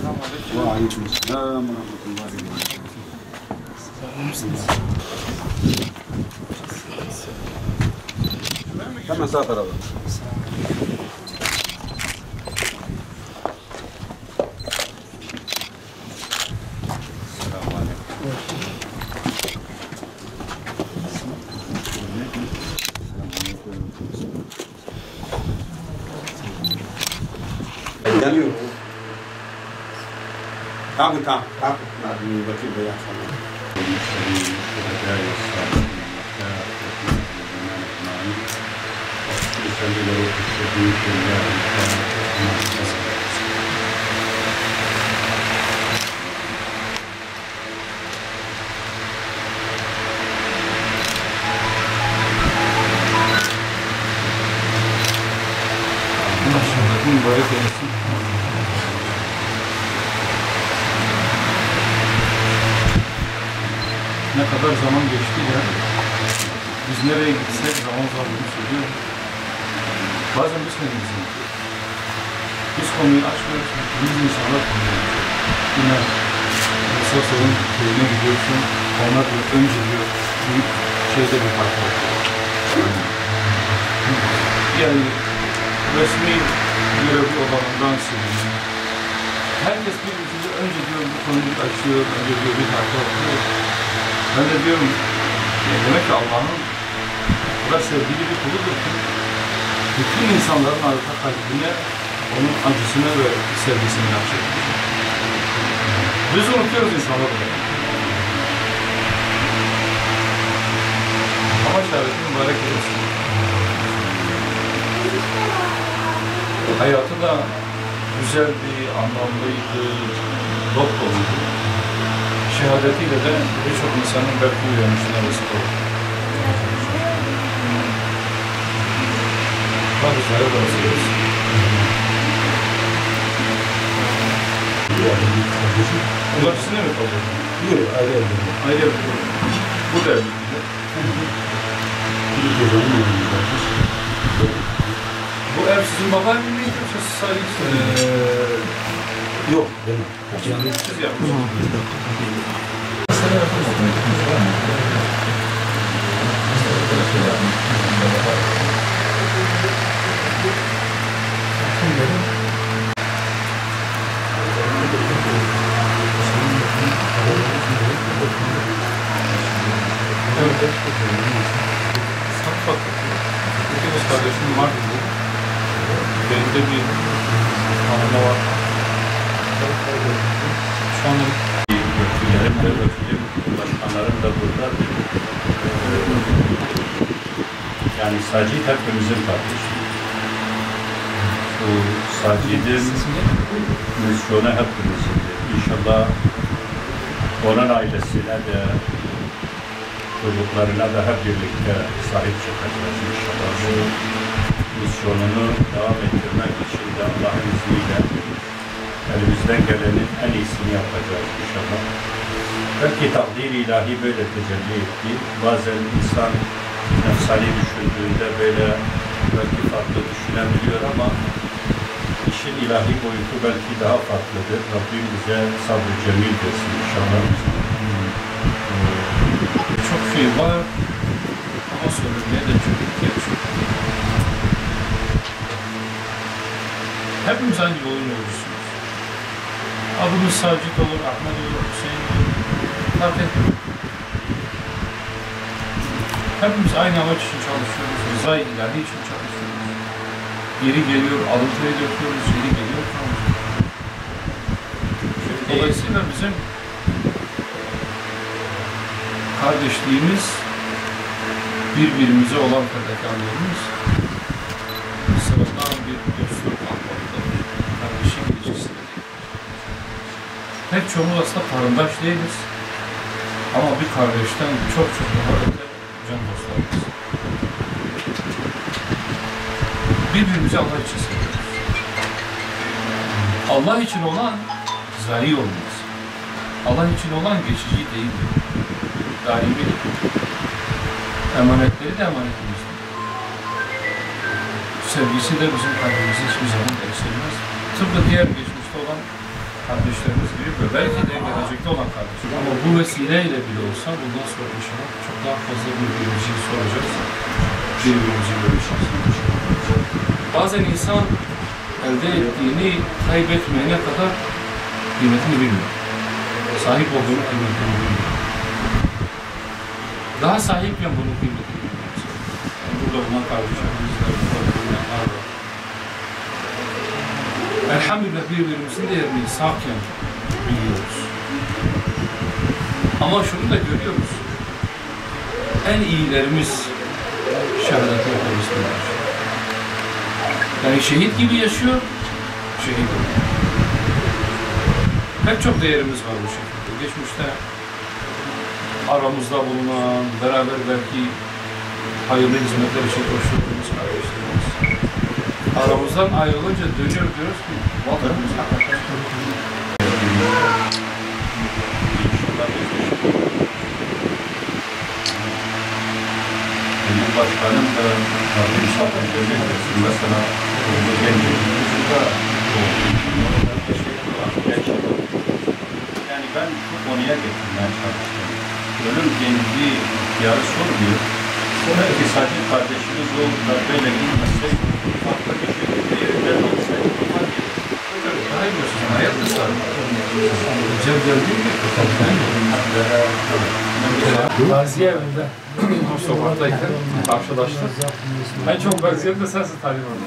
Aleykümselam ve rahmetullahi ve berekatuhu. Hemen sağ tarafa. Geliyor. Tamam. Bakayım böyle yapalım. Mübarek eylesin. Ne kadar zaman geçti ya. Biz nereye gitsek zaman sürüyor. Bazen biz ne bizim? Biz konuyu açmıyoruz. Biz insanlar konuyu açıyoruz. Yine esas onun köyüne gidiyorsun. Onlar diyor, önce diyor bir şeyde bir fark var. Yani resmi görevi olanından söylüyor. Herkes bir önce diyor bu konuyu açıyor, önce diyor bir fark atıyor. Ben de diyorum, demek ki Allah'ın o kadar sevgili bir kuludur ki bütün insanların arka kalbine onun acısını ve sevgisini yapacaklar. Biz unutuyoruz insanları. Ama şehadetin mübarek eylesin. Hayatı da güzeldi, anlamlıydı, dop doluydu. Şehadetiyle de birçok insanın belki uyanışına vesile oldu. Allah bizlere de nasip etsin. Bunlar sizinle mi kalıyor? Yok, ayrı evde. Ayrı evde. Bu da evde. Bu ev sizin babaanne miydi yoksa siz sadece Yok, benim. siz yapmışsınız. Bak, ikimiz kardeşim var dedi. Benim de bir hanımı var. Şu anda Vekillerim de vekilim, başkanlarım da burada. Yani Sacit hepimizin kardeşi. Bu Sacid'in misyonu hepimizindir. İnşallah onun ailesine de çocuklarına da hep birlikte sahip çıkacağız inşallah. Bu misyonunu devam ettirmek için de Allah'ın izniyle elimizden gelenin en iyisini yapacağız inşallah. Belki takdir ilahi böyle tecelli etti. Bazen insan nefsani düşündüğünde böyle belki farklı düşünebiliyor ama işin ilahi boyutu belki daha farklıdır. Rabbim bize sabr-ı cemil versin inşallah. çok şey var ama söylemeye de çok ihtiyaç yok. Hepimiz aynı yolun yolcusunuz. Adımız Sacit olur, Ahmet olur, Hüseyin olur. Fark etmiyor. Hepimiz aynı amaç için çalışıyoruz. Rıza-i ilahi için çalışıyoruz. Yeri geliyor, alıntıya döküyoruz, yeri geliyor, çalışıyoruz. Dolayısıyla bizim kardeşliğimiz, birbirimize olan fedakarlığımız sıradan bir dostluk anlamındadır. Kardeşlik ilişkisinde değil. Pek çoğumuz aslında karındaş değiliz. Ama bir kardeşten çok daha öte can dostlarımız. Birbirimizi Allah için seviyoruz. Allah için olan zayi olmaz. Allah için olan geçici değildir. Daimi emanetleri de emanetimizdir. Sevgisi de bizim kalbimizi hiçbir zaman eksilmez. Tıpkı diğer geçmişte olan kardeşlerimiz gibi ve belki de gelecekte olan kardeşlerimiz. Ama bu vesileyle bile olsa bundan sonra inşallah çok daha fazla birbirimizi soracağız. Birbirimizi göreceğiz. Bazen insan elde ettiğini kaybetmeyene kadar kıymetini bilmiyor. Sahip olduğunu kıymetini bilmiyor. Daha sahipken bunun kıymetini bilmiyor. Yani burada bulunan kardeşlerimizle var. Elhamdülillah birbirimizin değerini sağken biliyoruz. Ama şunu da görüyoruz. En iyilerimiz şehadeti yapabilirler. Yani şehit gibi yaşıyor, şehit oluyor. Pek çok değerimiz var bu şekilde. Geçmişte aramızda bulunan, beraber belki hayırlı hizmetler için koştuğumuz kardeşlerimiz. Aramızdan ayrılınca dönüyor diyoruz ki, vatanımız hakikaten Başkanım da Rabbim sağlıklı etsin. Mesela bu gencimizde yani ben şu konuya getirmeye çalıştım. Ölüm genci ihtiyarı sormuyor. Belki sadece kardeşimiz olup da böyle gitmezsek farklı bir şekilde yerinden olsaydı fark eder. daha iyi olsun. Hayat da sarılır. Cevdel değil mi? Gaziye evinde sokaktayken karşılaştık. En çok vaziyette sensin talim orada.